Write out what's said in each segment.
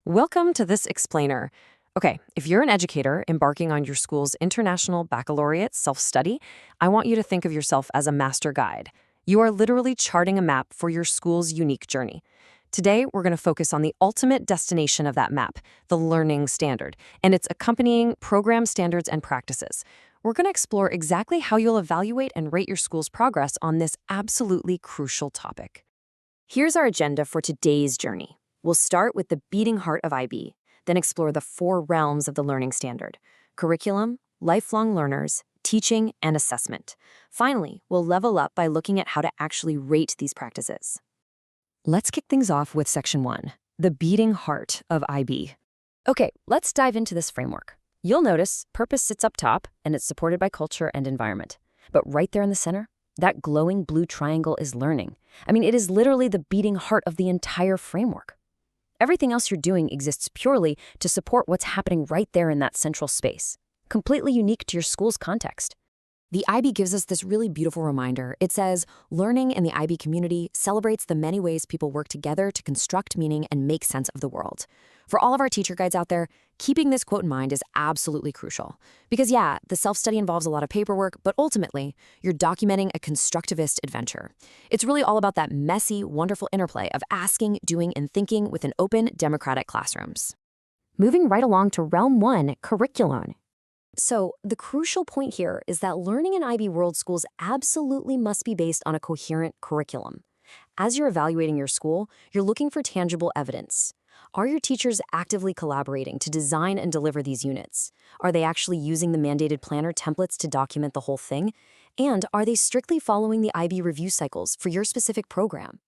Welcome to this explainer. Okay, if you're an educator embarking on your school's International Baccalaureate self-study, I want you to think of yourself as a master guide. You are literally charting a map for your school's unique journey. Today, we're going to focus on the ultimate destination of that map, the learning standard, and its accompanying program standards and practices. We're going to explore exactly how you'll evaluate and rate your school's progress on this absolutely crucial topic. Here's our agenda for today's journey. We'll start with the beating heart of IB, then explore the four realms of the learning standard: curriculum, lifelong learners, teaching, and assessment. Finally, we'll level up by looking at how to actually rate these practices. Let's kick things off with Section 1, the beating heart of IB. Okay, let's dive into this framework. You'll notice purpose sits up top, and it's supported by culture and environment. But right there in the center, that glowing blue triangle is learning. It is literally the beating heart of the entire framework. Everything else you're doing exists purely to support what's happening right there in that central space, completely unique to your school's context. The IB gives us this really beautiful reminder. It says, learning in the IB community celebrates the many ways people work together to construct meaning and make sense of the world. For all of our teacher guides out there, keeping this quote in mind is absolutely crucial. Because yeah, the self-study involves a lot of paperwork, but ultimately, you're documenting a constructivist adventure. It's really all about that messy, wonderful interplay of asking, doing, and thinking within open, democratic classrooms. Moving right along to Realm 1, curriculum. So, the crucial point here is that learning in IB World schools absolutely must be based on a coherent curriculum. As you're evaluating your school, you're looking for tangible evidence. Are your teachers actively collaborating to design and deliver these units? Are they actually using the mandated planner templates to document the whole thing? And are they strictly following the IB review cycles for your specific program?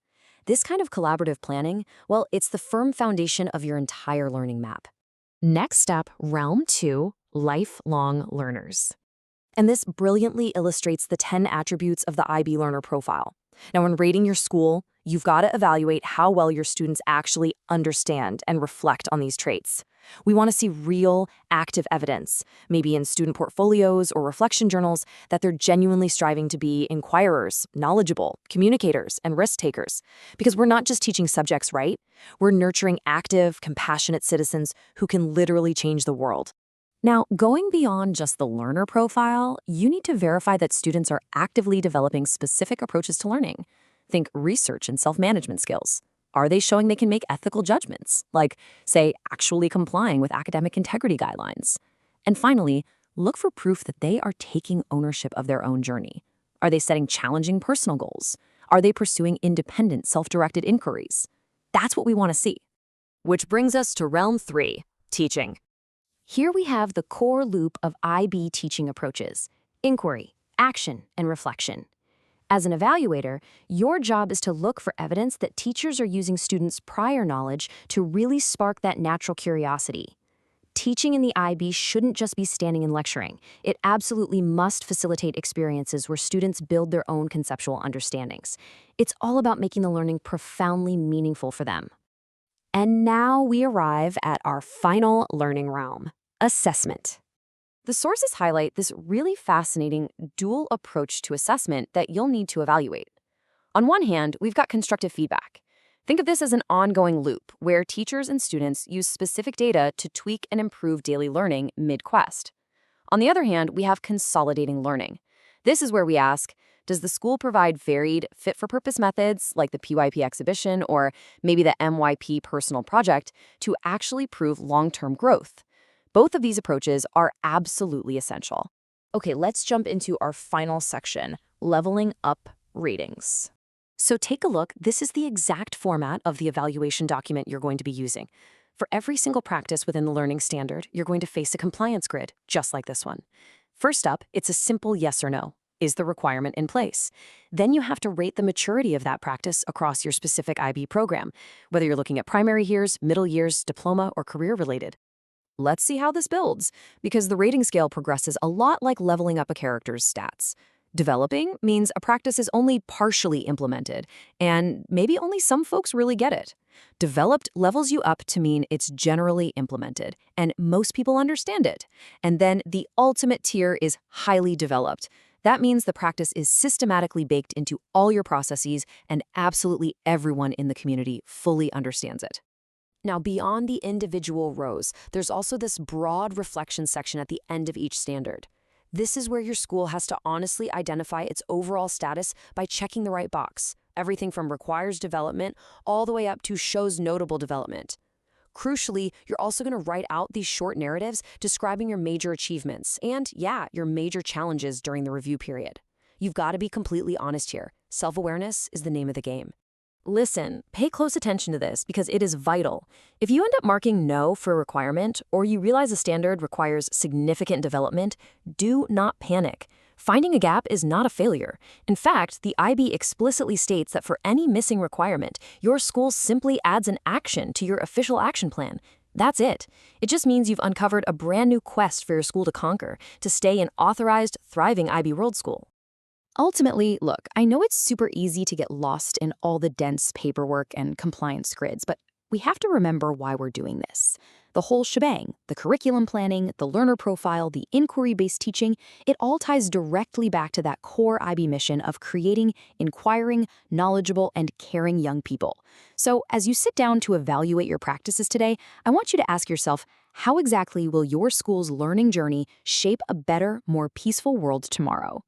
This kind of collaborative planning, well, it's the firm foundation of your entire learning map. Next up, Realm 2, lifelong learners. And this brilliantly illustrates the 10 attributes of the IB learner profile. Now, when rating your school, you've got to evaluate how well your students actually understand and reflect on these traits. We want to see real, active evidence, maybe in student portfolios or reflection journals, that they're genuinely striving to be inquirers, knowledgeable, communicators, and risk takers. Because we're not just teaching subjects right, we're nurturing active, compassionate citizens who can literally change the world. Now, going beyond just the learner profile, you need to verify that students are actively developing specific approaches to learning. Think research and self-management skills. Are they showing they can make ethical judgments, like, say, actually complying with academic integrity guidelines? And finally, look for proof that they are taking ownership of their own journey. Are they setting challenging personal goals? Are they pursuing independent, self-directed inquiries? That's what we want to see. Which brings us to Realm 3, teaching. Here we have the core loop of IB teaching approaches: inquiry, action, and reflection. As an evaluator, your job is to look for evidence that teachers are using students' prior knowledge to really spark that natural curiosity. Teaching in the IB shouldn't just be standing and lecturing. It absolutely must facilitate experiences where students build their own conceptual understandings. It's all about making the learning profoundly meaningful for them. And now we arrive at our final learning realm: assessment. The sources highlight this really fascinating dual approach to assessment that you'll need to evaluate. On one hand, we've got constructive feedback. Think of this as an ongoing loop where teachers and students use specific data to tweak and improve daily learning mid-quest. On the other hand, we have consolidating learning. This is where we ask, does the school provide varied, fit-for-purpose methods like the PYP exhibition or maybe the MYP personal project to actually prove long-term growth? Both of these approaches are absolutely essential. Okay, let's jump into our final section, leveling up ratings. So take a look. This is the exact format of the evaluation document you're going to be using. For every single practice within the learning standard, you're going to face a compliance grid, just like this one. First up, it's a simple yes or no. Is the requirement in place? Then you have to rate the maturity of that practice across your specific IB program, whether you're looking at primary years, middle years, diploma, or career-related. Let's see how this builds, because the rating scale progresses a lot like leveling up a character's stats. Developing means a practice is only partially implemented, and maybe only some folks really get it. Developed levels you up to mean it's generally implemented, and most people understand it. And then the ultimate tier is highly developed. That means the practice is systematically baked into all your processes, and absolutely everyone in the community fully understands it. Now, beyond the individual rows, there's also this broad reflection section at the end of each standard. This is where your school has to honestly identify its overall status by checking the right box. Everything from requires development all the way up to shows notable development. Crucially, you're also going to write out these short narratives describing your major achievements and, yeah, your major challenges during the review period. You've got to be completely honest here. Self-awareness is the name of the game. Listen, pay close attention to this because it is vital. If you end up marking no for a requirement or you realize a standard requires significant development, do not panic. Finding a gap is not a failure. In fact, the IB explicitly states that for any missing requirement, your school simply adds an action to your official action plan. That's it. It just means you've uncovered a brand new quest for your school to conquer, to stay an authorized, thriving IB World School. Ultimately, look, I know it's super easy to get lost in all the dense paperwork and compliance grids, but we have to remember why we're doing this. The whole shebang, the curriculum planning, the learner profile, the inquiry-based teaching, it all ties directly back to that core IB mission of creating inquiring, knowledgeable, and caring young people. So as you sit down to evaluate your practices today, I want you to ask yourself, how exactly will your school's learning journey shape a better, more peaceful world tomorrow?